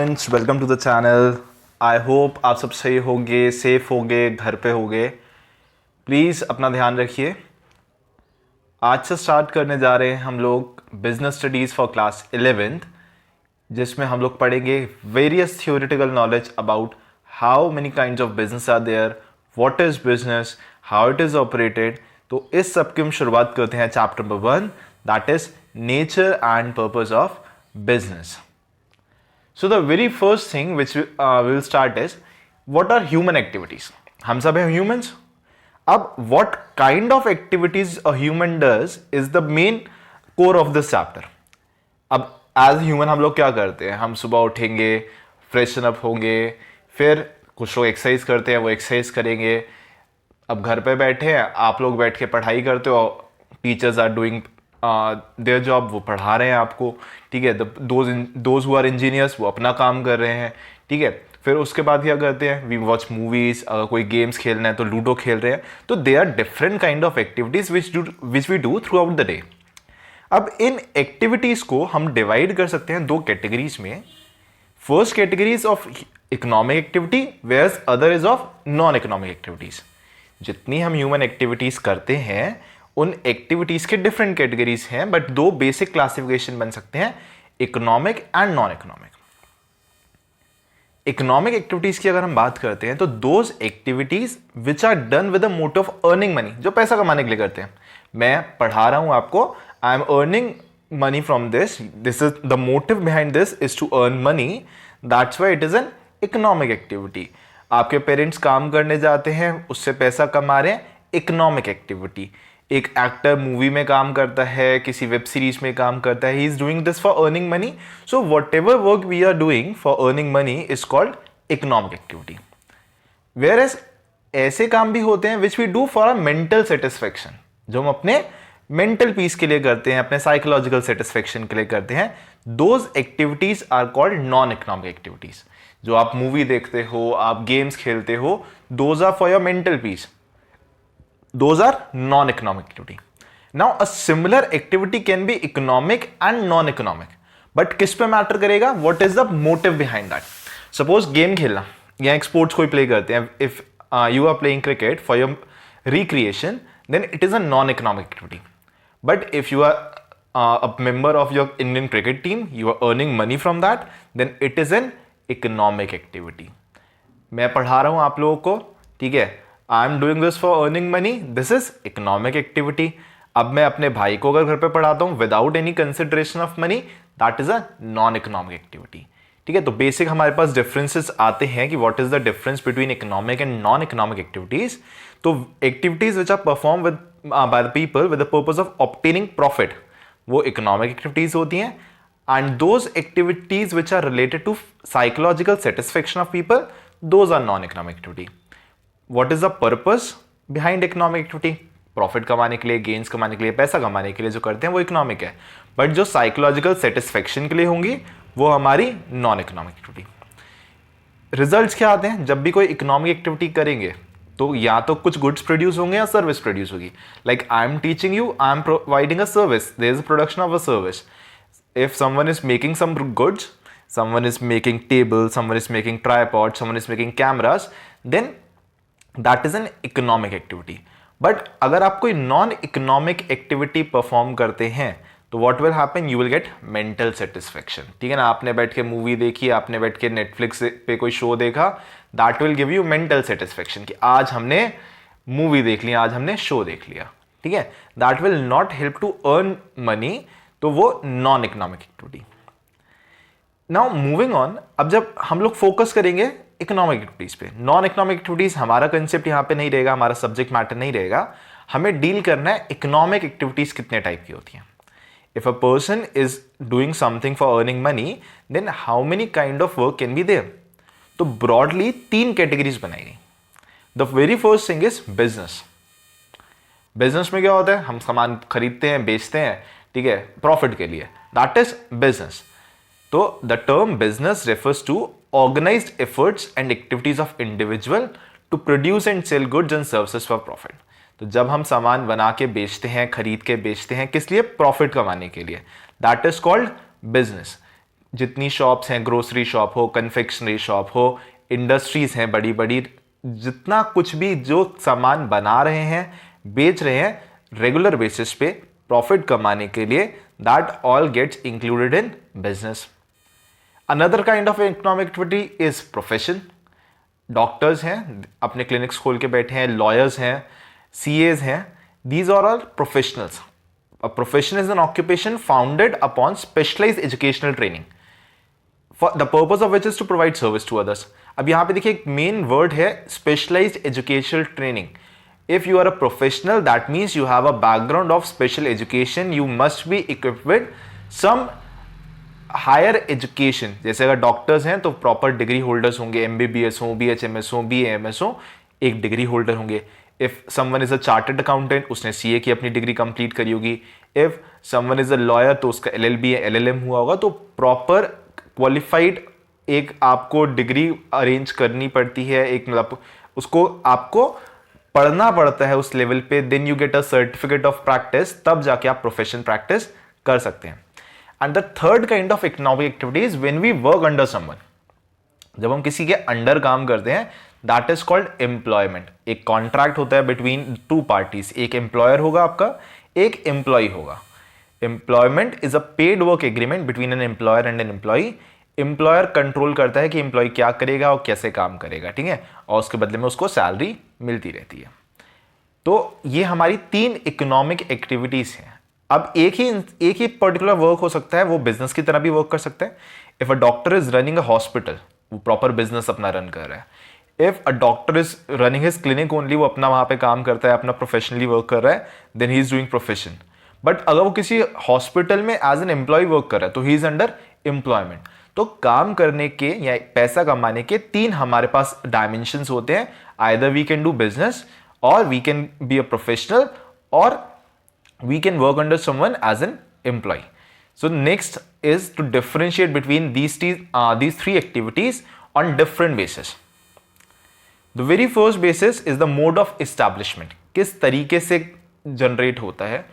Students, welcome to the channel. I hope आप सब सही होंगे, सेफ होंगे, घर पे होंगे। प्लीज़ अपना ध्यान रखिए। आज से स्टार्ट करने जा रहे हैं हम लोग business studies for class 11th, जिसमें हम लोग पढ़ेंगे various theoretical knowledge about how many kinds of business are there, what is business, how it is operated. तो इस सब की हम शुरुआत करते हैं chapter number 1, that is nature and purpose of business. So the very first thing which we will start is what are human activities? हम सब हैं humans. अब what kind of activities a human does is the main core of this chapter. अब as a human हम लोग क्या करते हैं? हम सुबह उठेंगे, फ्रेशन अप होंगे, फिर कुछ लोग एक्सरसाइज करते हैं, वो एक्सरसाइज करेंगे। अब घर पे बैठे हैं, आप लोग बैठ के पढ़ाई करते हो, teachers are doing their job, वो पढ़ा रहे हैं आपको, ठीक है। दोज हु आर इंजीनियर्स वो अपना काम कर रहे हैं, ठीक है। फिर उसके बाद क्या करते हैं? वी वॉच मूवीज, अगर कोई गेम्स खेलना है तो लूडो खेल रहे हैं। तो they are different kind of activities which we do throughout the day. अब इन एक्टिविटीज को हम डिवाइड कर सकते हैं दो कैटेगरीज में। First category is of economic activity, whereas other is of non economic activities. जितनी हम ह्यूमन एक्टिविटीज करते हैं उन एक्टिविटीज के डिफरेंट कैटेगरीज हैं, बट दो बेसिक क्लासिफिकेशन बन सकते हैं, economic and non economic. Economic activities की अगर हम बात करते हैं तो those activities which are done with the motive of earning money, जो पैसा कमाने के लिए करते हैं। मैं पढ़ा रहा हूं आपको, I am earning money from this is the motive behind this is to earn money, that's why it is an economic activity. आपके पेरेंट्स काम करने जाते हैं, उससे पैसा कमा रहे हैं, इकोनॉमिक एक्टिविटी। एक एक्टर मूवी में काम करता है, किसी वेब सीरीज में काम करता है, he is doing this for earning money. So whatever work we are doing for earning money is called economic activity. Whereas ऐसे काम भी होते हैं which we do for a mental satisfaction, जो हम अपने मेंटल पीस के लिए करते हैं, अपने साइकोलॉजिकल सेटिस्फेक्शन के लिए करते हैं। Those activities are called non economic activities. जो आप मूवी देखते हो, आप गेम्स खेलते हो, those are for your mental peace, those are non-economic activity. Now a similar activity can be economic and non-economic, but किस पे मैटर करेगा? What is the motive behind that? Suppose game खेलना या एक स्पोर्ट्स कोई play करते हैं, if you are playing cricket for your recreation, then it is a non-economic activity. But if you are a member of your Indian cricket team, you are earning money from that, then it is an economic activity. मैं पढ़ा रहा हूं आप लोगों को, ठीक है, I am doing this for earning money, this is economic activity. अब मैं अपने भाई को अगर घर पे पढ़ाता हूं without any consideration of money, that is a non economic activity, ठीक है। तो बेसिक हमारे पास डिफरेंसेस आते हैं कि what is the difference between economic and non economic activities. तो activities which are perform with by the people with the purpose of obtaining profit, वो economic activities होती हैं। And those activities which are related to psychological satisfaction of people, those are non economic activity. What is the purpose behind economic activity? Profit कमाने के लिए, gains कमाने के लिए, पैसा कमाने के लिए जो करते हैं वो इकोनॉमिक है, बट जो साइकोलॉजिकल सेटिस्फेक्शन के लिए होंगी वो हमारी नॉन इकोनॉमिक एक्टिविटी। रिजल्ट्स क्या आते हैं? जब भी कोई इकोनॉमिक एक्टिविटी करेंगे तो या तो कुछ गुड्स प्रोड्यूस होंगे या सर्विस प्रोड्यूस होगी। Like I am teaching you, I am providing a service, there is a production of a service. If someone is making some goods, someone is making table, someone is making tripod, someone is making cameras, then that is an economic activity. But अगर आप कोई non economic activity perform करते हैं तो what will happen? You will get mental satisfaction, ठीक है ना। आपने बैठ के मूवी देखी, आपने बैठ के नेटफ्लिक्स पे कोई शो देखा, that will give you mental satisfaction कि आज हमने मूवी देख लिया, आज हमने शो देख लिया, ठीक है। That will not help to earn money, तो वो non economic activity. Now moving on, अब जब हम लोग फोकस करेंगे इकोनॉमिक एक्टिविटीज पे, नॉन इकोनॉमिक एक्टिविटीज हमारा कंसेप्ट यहां पे नहीं रहेगा, हमारा सब्जेक्ट मैटर नहीं रहेगा। हमें डील करना है इकोनॉमिक एक्टिविटीज कितने टाइप की होती हैं। If a person is doing something for earning money, then how many kind of work can be there? तो ब्रॉडली 3 कैटेगरीज बनाई गई। The very first thing is business. Business में क्या होता है? हम सामान खरीदते हैं, बेचते हैं, ठीक है, प्रॉफिट के लिए, दैट इज बिजनेस। तो the term business refers to organized efforts and activities of individual to produce and sell goods and services for profit. तो जब हम सामान बना के बेचते हैं, खरीद के बेचते हैं, किस लिए? प्रॉफिट कमाने के लिए, दैट इज कॉल्ड बिजनेस। जितनी शॉप्स हैं, ग्रोसरी शॉप हो, कन्फेक्शनरी शॉप हो, इंडस्ट्रीज हैं बड़ी बड़ी, जितना कुछ भी जो सामान बना रहे हैं, बेच रहे हैं रेगुलर बेसिस पे प्रॉफिट कमाने के लिए, that all gets included in business. Another kind of economic activity is profession. Doctors हैं, अपने क्लिनिक्स खोल के बैठे हैं, लॉयर्स हैं, सीएज हैं, these are all professionals. A profession is an occupation founded upon specialized educational training, for the purpose of which is to provide service to others. अब यहाँ पे देखिए एक मेन वर्ड है specialized educational training. If you are a professional, that means you have a background of special education. You must be equipped with some higher education. जैसे अगर doctors हैं तो प्रॉपर डिग्री होल्डर्स होंगे, MBBS हो, BHMS हो, BAMS हो, एक degree holder होंगे. If someone is a chartered accountant, उसने सीए की अपनी डिग्री कंप्लीट करी होगी. If someone is a lawyer तो उसका LLB या LLM हुआ होगा. तो प्रॉपर क्वालिफाइड एक आपको डिग्री अरेंज करनी पड़ती है, एक मतलब उसको आपको पढ़ना पड़ता है उस लेवल पे. Then you get a certificate of practice, तब जाके आप प्रोफेशन प्रैक्टिस कर सकते हैं. And the third kind of economic activities when we work under someone, जब हम किसी के अंडर काम करते हैं, दैट इज कॉल्ड एम्प्लॉयमेंट. एक कॉन्ट्रैक्ट होता है बिटवीन टू पार्टीज, एक एम्प्लॉयर होगा आपका, एक एम्प्लॉय होगा. Employment is a paid work agreement between an employer and an employee. Employer control करता है कि एम्प्लॉय क्या करेगा और कैसे काम करेगा, ठीक है, और उसके बदले में उसको सैलरी मिलती रहती है. तो ये हमारी 3 इकोनॉमिक एक्टिविटीज हैं. अब एक ही पर्टिकुलर वर्क हो सकता है, वो बिजनेस की तरह भी वर्क कर सकता है. If a doctor is running a hospital, वो प्रॉपर बिजनेस अपना रन कर रहा है. If a doctor is running his clinic only, वो अपना वहां पे काम करता है, अपना प्रोफेशनली वर्क कर रहा है, then he is doing profession. But अगर वो किसी हॉस्पिटल में एज एन एम्प्लॉय वर्क कर रहा है तो ही इज अंडर एम्प्लॉयमेंट. तो काम करने के या पैसा कमाने के 3 हमारे पास डायमेंशंस होते हैं. Either we can do business, or we can be a professional, or we can work under someone as an employee. So next is to differentiate between these 3 activities on different basis. The very first basis is the mode of establishment. किस तरीके से generate होता है.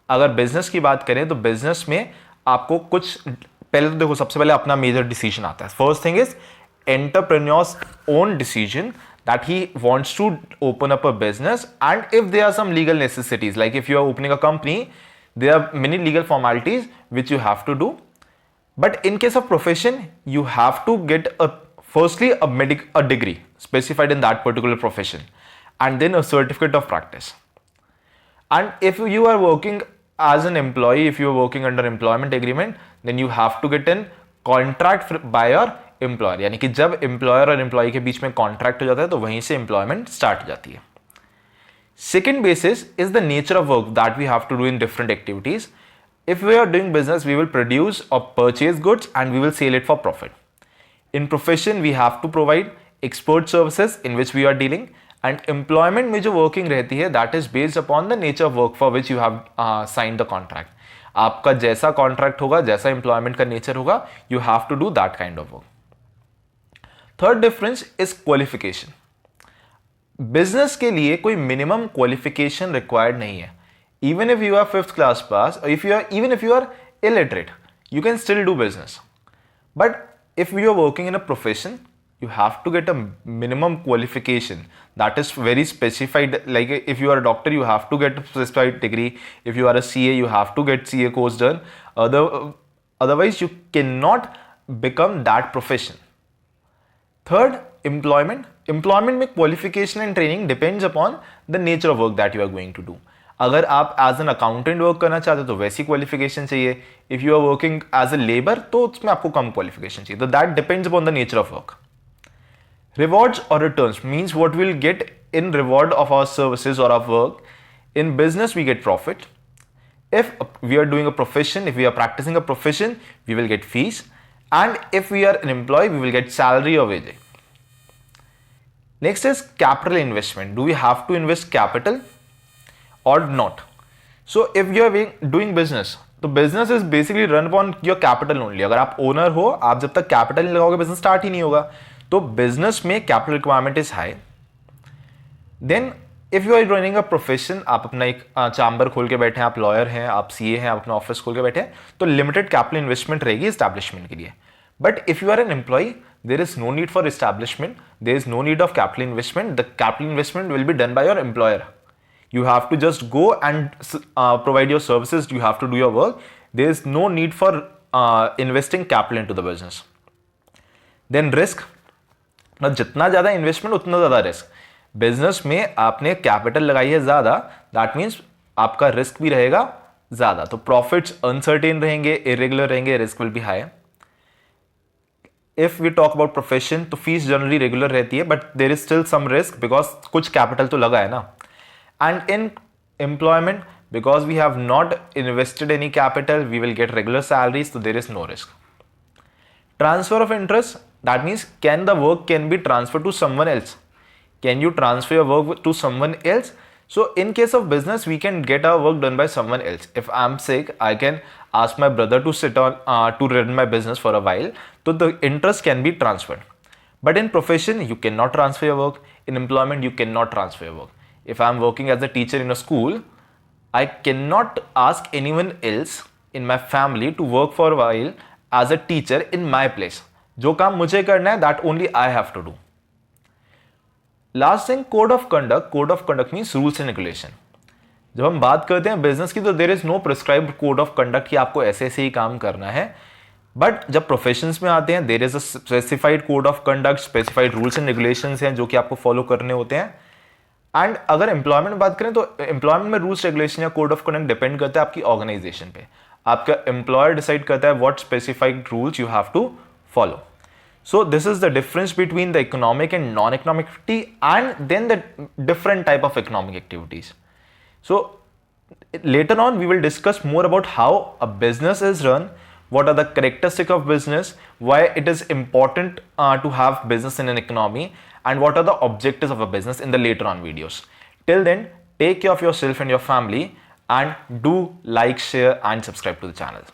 अगर business की बात करें तो बिजनेस में आपको कुछ, पहले तो देखो सबसे पहले अपना मेजर डिसीजन आता है. First thing is entrepreneurs own decision that he wants to open up a business, and if there are some legal necessities, like if you are opening a company, there are many legal formalities which you have to do. But in case of profession, you have to get firstly a degree specified in that particular profession, and then a certificate of practice. And if you are working as an employee, if you are working under employment agreement, then you have to get a contract by your employer. यानी कि जब employer और employ के बीच में contract हो जाता है तो वहीं से एम्प्लॉयमेंट स्टार्ट हो जाती है. Second basis is the nature of work that we have to do in different activities. If we are doing business, we will produce or purchase goods and we will sell it for profit. In profession we have to provide expert services in which we are dealing. And employment में जो working रहती है, that is based upon the nature of work for which you have sign the contract. आपका जैसा contract होगा, जैसा employment का nature होगा, you have to do that kind of work. Third difference is qualification. Business के लिए कोई minimum qualification required नहीं है. Even if you are 5th class pass, even if you are illiterate, you can still do business. But if you are working in a profession, you have to get a minimum qualification that is very specified. Like if you are a doctor, you have to get a specified degree. If you are a CA, you have to get CA course done. Otherwise, you cannot become that profession. Third, employment. Employment में qualification and training depends upon the nature of work that you are going to do. अगर आप as an accountant work करना चाहते हो तो वैसी qualification चाहिए. If you are working as a labor तो उसमें आपको कम qualification चाहिए. तो that depends upon the nature of work. Rewards or returns means what we'll get in reward of our services or our work. In business we get profit. If we are doing a profession, if we are practicing a profession, we will get fees. And if we are an employee, we will get salary or wage. Next is capital investment. Do we have to invest capital or not? So if you are doing business, तो business is basically run upon your capital only. अगर आप owner हो, आप जब तक capital नहीं लगाओगे business start ही नहीं होगा. तो बिजनेस में capital requirement is high. Then if you are running a profession, आप अपना एक चैम्बर खोल के बैठे हैं, आप लॉयर हैं, आप सीए हैं, आप अपना ऑफिस खोल के बैठे हैं, तो लिमिटेड कैपिटल इन्वेस्टमेंट रहेगी एस्टैब्लिशमेंट के लिए. But if you are an employee, there is no need for establishment, there is no need of capital investment. The capital investment will be done by your employer. You have to just go and provide your services, you have to do your work. There is no need for investing capital into the business. Then risk, ना जितना ज़्यादा investment उतना ज़्यादा risk. Business में आपने capital लगाई है ज़्यादा, दैट मीन्स आपका रिस्क भी रहेगा ज़्यादा. तो प्रॉफिट्स अनसर्टेन रहेंगे, इरेगुलर रहेंगे, risk will be high. If we talk about profession, तो फीस जनरली रेगुलर रहती है, but there is still some risk because कुछ कैपिटल तो लगा है ना. And in employment, because we have not invested any capital, we will get regular salaries, तो there is no risk. Transfer of interest, that means can the work can be transferred to someone else? Can you transfer your work to someone else? So in case of business, we can get our work done by someone else. If I'm sick, I can ask my brother to sit on to run my business for a while. So the interest can be transferred. But in profession, you cannot transfer your work. In employment, you cannot transfer your work. If I'm working as a teacher in a school, I cannot ask anyone else in my family to work for a while as a teacher in my place. जो काम मुझे करना है, that only I have to do. Last thing, code of conduct. Code of conduct means rules and regulation. जब हम बात करते हैं बिजनेस की, तो there is no prescribed code of conduct कि आपको ऐसे ऐसे ही काम करना है. बट जब प्रोफेशंस में आते हैं, there is a specified code of conduct, specified rules and regulations हैं जो कि आपको फॉलो करने होते हैं. एंड अगर एम्प्लॉयमेंट में बात करें, तो एम्प्लॉयमेंट में रूल्स रेगुलेशन या कोड ऑफ कंडक्ट डिपेंड करता है आपकी ऑर्गेनाइजेशन पे. आपका एम्प्लॉयर डिसाइड करता है what specified rules you have to follow. So this is the difference between the economic and non-economic activity, and then the different type of economic activities. So later on we will discuss more about how a business is run, what are the characteristics of business, why it is important to have business in an economy, and what are the objectives of a business in the later on videos. Till then, take care of yourself and your family, and do like, share and subscribe to the channel.